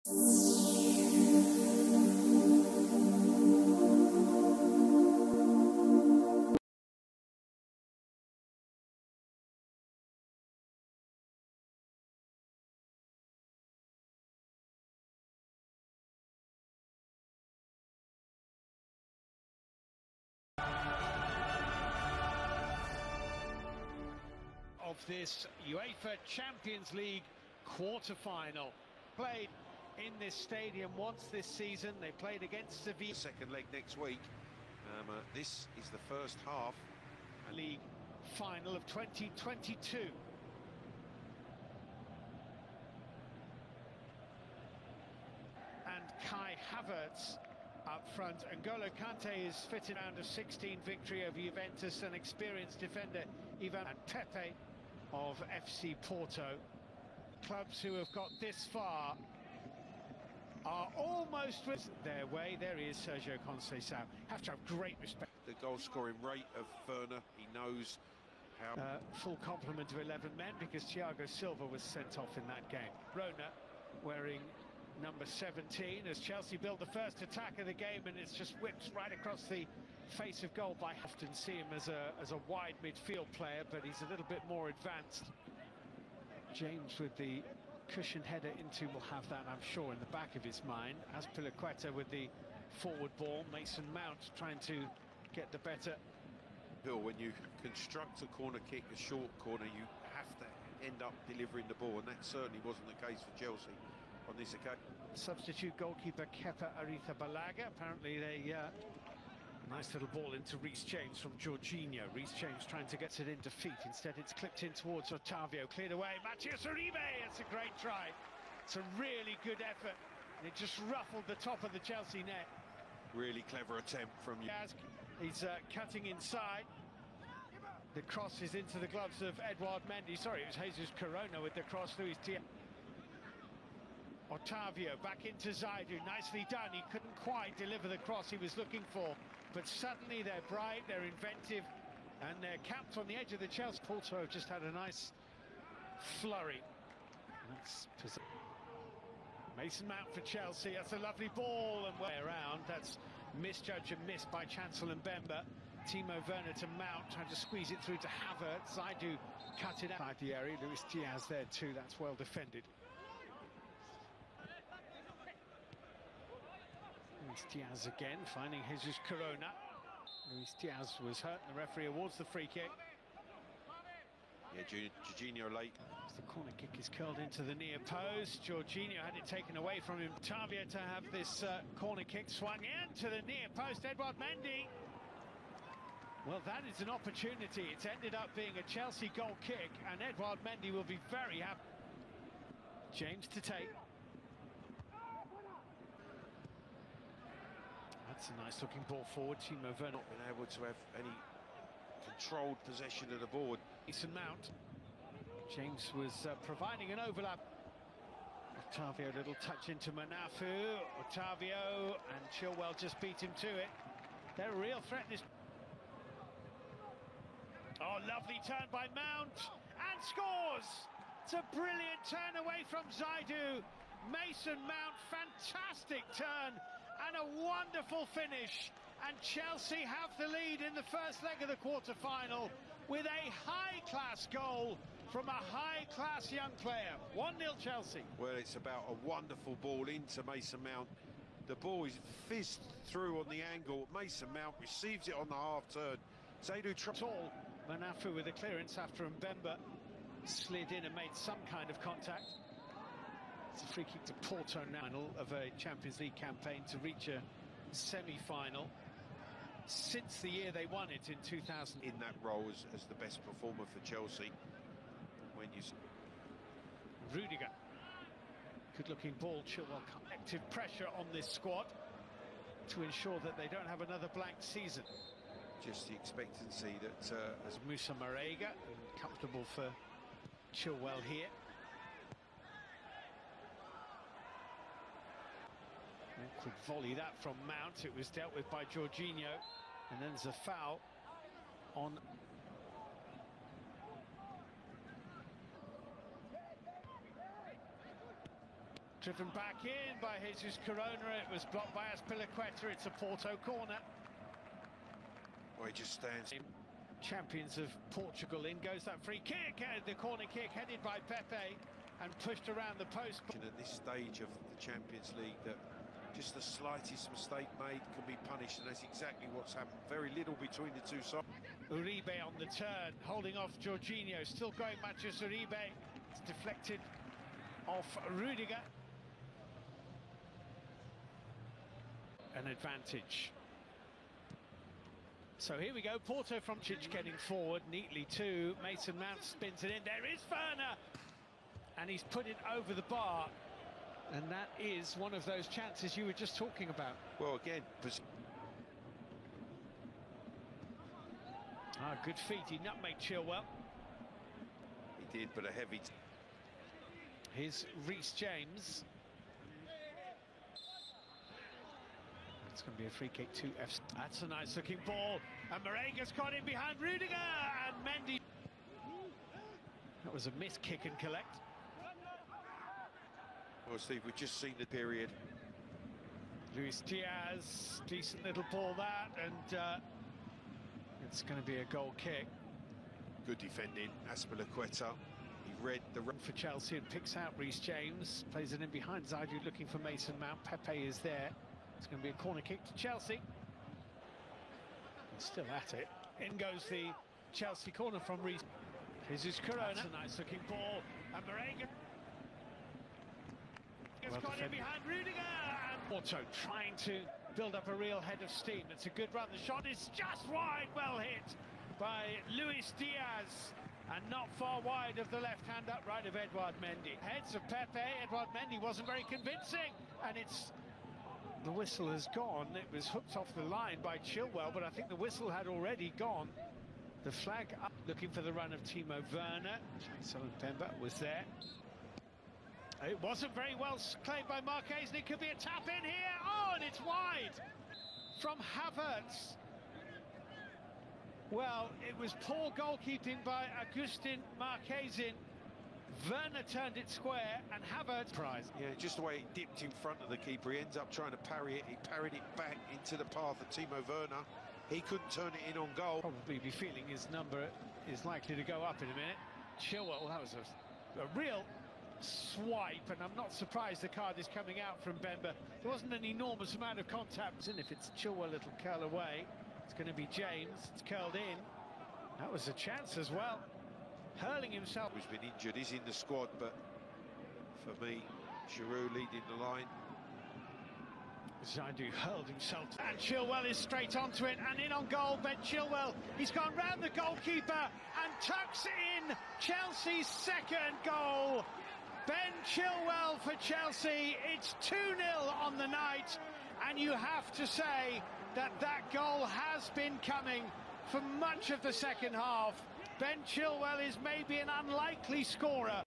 Of this UEFA Champions League quarter-final. Played in this stadium once this season. They played against Sevilla. Second leg next week. This is the first half. League final of 2022. And Kai Havertz up front. N'Golo Kante is fitted round of 16 victory over Juventus, an experienced defender, Ivan, and Pepe of FC Porto. Clubs who have got this far are almost with their way. There he is, Sergio Conceição. Have to have great respect. The goal-scoring rate of Werner, he knows how... full complement of 11 men, because Thiago Silva was sent off in that game. Rona wearing number 17 as Chelsea build the first attack of the game, and it's just whipped right across the face of goal. I often see him as a wide midfield player, but he's a little bit more advanced. James with the cushion header into will have that, I'm sure, in the back of his mind. Azpilicueta with the forward ball. Mason Mount trying to get the better. When you construct a corner kick, a short corner, you have to end up delivering the ball, and that certainly wasn't the case for Chelsea on this occasion. Substitute goalkeeper Kepa Arrizabalaga. Apparently they nice little ball into Reece James from Jorginho. Reece James trying to get it into feet. Instead it's clipped in towards Otavio. Cleared away. Matthias Uribe. It's a great try. It's a really good effort. It just ruffled the top of the Chelsea net. Really clever attempt from you. He's cutting inside. The cross is into the gloves of Edouard Mendy. Sorry, it was Jesus Corona with the cross. Luis Diaz. Otavio back into Zaidu, nicely done. He couldn't quite deliver the cross he was looking for, but suddenly they're bright, they're inventive, and they're camped on the edge of the Chelsea. Porto have just had a nice flurry. That's Mason Mount for Chelsea. That's a lovely ball, and way around. That's misjudged and missed by Chancel and Mbemba. Timo Werner to Mount, trying to squeeze it through to Havertz. Zaidu cut it outside the area. Luis Diaz there too. That's well defended. Luis Diaz again, finding Jesus Corona. Luis Diaz was hurt, and the referee awards the free kick. Yeah, Jorginho late. As the corner kick is curled into the near post. Jorginho had it taken away from him. Otavio to have this corner kick swung in to the near post. Edouard Mendy. Well, that is an opportunity. It's ended up being a Chelsea goal kick, and Edouard Mendy will be very happy. James to take. That's a nice looking ball forward. Timo Werner not been able to have any controlled possession of the board. Mason Mount. James was providing an overlap. Otavio, a little touch into Manafu. Otavio, and Chilwell just beat him to it. They're a real threat in this. Oh, lovely turn by Mount, and scores! It's a brilliant turn away from Zaidu. Mason Mount, fantastic turn, and a wonderful finish. And Chelsea have the lead in the first leg of the quarter-final with a high-class goal from a high-class young player. 1-0 Chelsea. Well, it's about a wonderful ball into Mason Mount. The ball is fizzed through on the angle. Mason Mount receives it on the half-turn. Zaidu tall. Manafu with a clearance after Mbemba slid in and made some kind of contact. It's a free kick to Porto now of a Champions League campaign to reach a semi-final since the year they won it in 2000. In that role as the best performer for Chelsea. When you... Rudiger. Good-looking ball. Chilwell, collective pressure on this squad to ensure that they don't have another blank season. Just the expectancy that... as Moussa Marega, comfortable for Chilwell here. Awkward volley that from Mount. It was dealt with by Jorginho, and then there's a foul on... Driven back in by Jesus Corona. It was blocked by Azpilicueta. It's a Porto corner. Well, he just stands. Champions of Portugal. In goes that free kick. The corner kick headed by Pepe and pushed around the post. At this stage of the Champions League, that just the slightest mistake made can be punished, and that's exactly what's happened. Very little between the two sides. Uribe on the turn, holding off Jorginho. Still going Mathias Uribe. It's deflected off Rudiger. An advantage. So here we go, Porto from Chic getting forward neatly too. Mason Mount spins it in, there is Werner! And he's put it over the bar. And that is one of those chances you were just talking about. Well, again... Good feet, he nutmegged Chilwell. He did, but a heavy... Here's Reece James. It's going to be a free kick to FC. That's a nice looking ball. And Morega's got in behind Rudiger. And Mendy. That was a missed kick and collect. Well, Steve, we've just seen the period. Luis Diaz, decent little ball that. And it's going to be a goal kick. Good defending, Azpilicueta. He read the run for Chelsea and picks out Reece James. Plays it in behind Zaidu, looking for Mason Mount. Pepe is there. It's going to be a corner kick to Chelsea. And still at it. In goes the Chelsea corner from Reece. Jesus Corona. That's a nice looking ball. And Morega has got in behind Rudiger. And Porto trying to build up a real head of steam. It's a good run. The shot is just wide. Well hit by Luis Diaz. And not far wide of the left-hand upright of Edouard Mendy. Heads of Pepe. Edouard Mendy wasn't very convincing. And it's... The whistle has gone. It was hooked off the line by Chilwell, but I think the whistle had already gone. The flag up, looking for the run of Timo Werner. Jason Pemba was there. It wasn't very well claimed by Marquez, and it could be a tap in here. Oh, and it's wide from Havertz. Well, it was poor goalkeeping by Agustin Marquezin. Werner turned it square, and Havertz prize. Yeah, just the way it dipped in front of the keeper. He ends up trying to parry it. He parried it back into the path of Timo Werner. He couldn't turn it in on goal. Probably be feeling his number is likely to go up in a minute. Chilwell, well, that was a real swipe, and I'm not surprised the card is coming out from Bemba. There wasn't an enormous amount of contact, and if it's Chilwell, it'll curl away. It's going to be James. It's curled in. That was a chance as well. Hurling himself. He's been injured, he's in the squad, but for me, Giroud leading the line. Zaidu hurled himself. And Chilwell is straight onto it, and in on goal, Ben Chilwell. He's gone round the goalkeeper and tucks in Chelsea's second goal. Ben Chilwell for Chelsea. It's 2-0 on the night, and you have to say that that goal has been coming for much of the second half. Ben Chilwell is maybe an unlikely scorer,